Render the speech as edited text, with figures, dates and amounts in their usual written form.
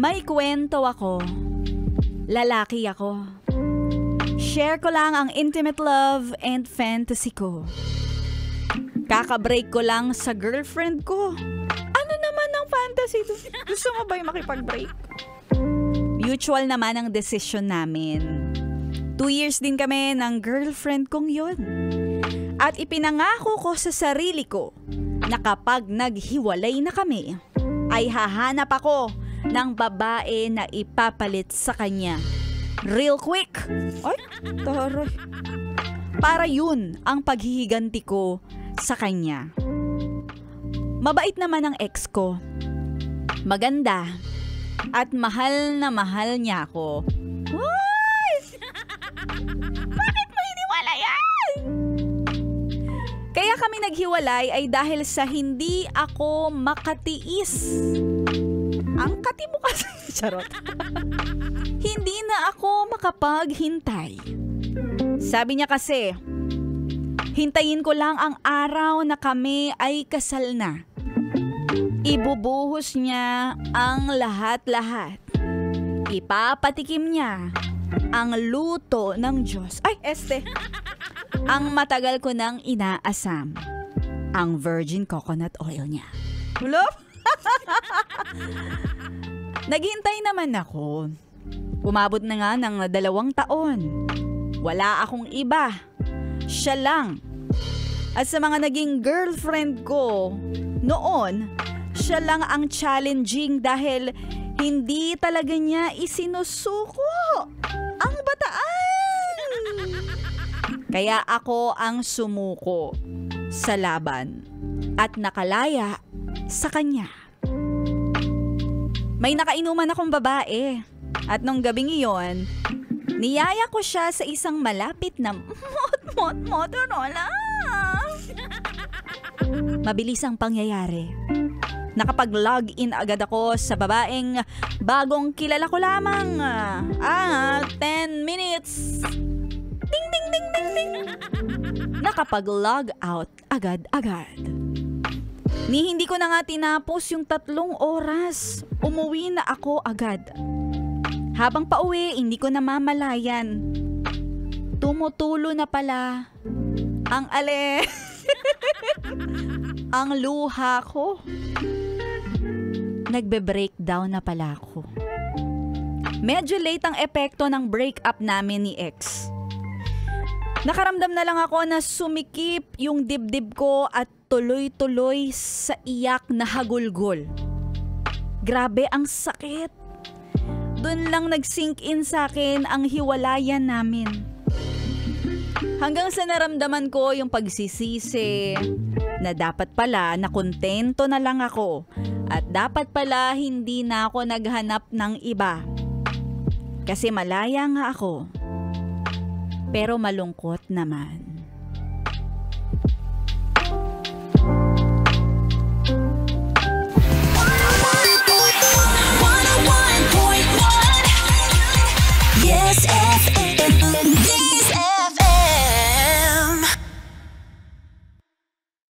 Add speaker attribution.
Speaker 1: May kwento ako. Lalaki ako. Share ko lang ang intimate love and fantasy ko. Kaka-break ko lang sa girlfriend ko. Ano naman ang fantasy do? Gusto mo ba yung makipag-break? Mutual naman ang decision namin. 2 years din kami ng girlfriend kong yun. At ipinangako ko sa sarili ko na kapag naghiwalay na kami, ay hahanap ako ng babae na ipapalit sa kanya. Real quick! Ay, taray. Para yun ang paghihiganti ko sa kanya. Mabait naman ang ex ko. Maganda. At mahal na mahal niya ako. Uy! Bakit mo hiniwalay yan? Kaya kami naghiwalay ay dahil sa hindi ako makatiis. Ang kati mo kasi. Charot. Hindi na ako makapaghintay. Sabi niya kasi, hintayin ko lang ang araw na kami ay kasal na. Ibubuhos niya ang lahat-lahat. Ipapatikim niya ang luto ng Diyos. Ay, ang matagal ko nang inaasam. Ang virgin coconut oil niya. Love? Naghintay naman ako. Umabot na nga ng 2 taon. Wala akong iba. Siya lang. At sa mga naging girlfriend ko noon, siya lang ang challenging dahil hindi talaga niya isinusuko ang bataan. Kaya ako ang sumuko sa laban at nakalaya sa kanya. May nakainuman akong babae at nung gabing iyon, niyaya ko siya sa isang malapit na Motorola. Mabilis ang pangyayari. Nakapag-log-in agad ako sa babaeng bagong kilala ko lamang. 10 minutes. Ding, ding, ding, ding, ding. Nakapag-log out agad-agad. Hindi ko na nga tinapos yung 3 oras. Umuwi na ako agad. Habang pauwi, hindi ko namamalayan. Tumutulo na pala ang ang luha ko. Nagbe-breakdown na pala ako. Medyo late ang epekto ng breakup namin ni ex. Nakaramdam na lang ako na sumikip yung dibdib ko at tuloy-tuloy sa iyak na hagulgol. Grabe ang sakit. Doon lang nag-sink in sa akin ang hiwalayan namin. Hanggang sa naramdaman ko yung pagsisisi na dapat pala na kontento na lang ako at dapat pala hindi na ako naghanap ng iba. Kasi malaya nga ako. Pero malungkot naman.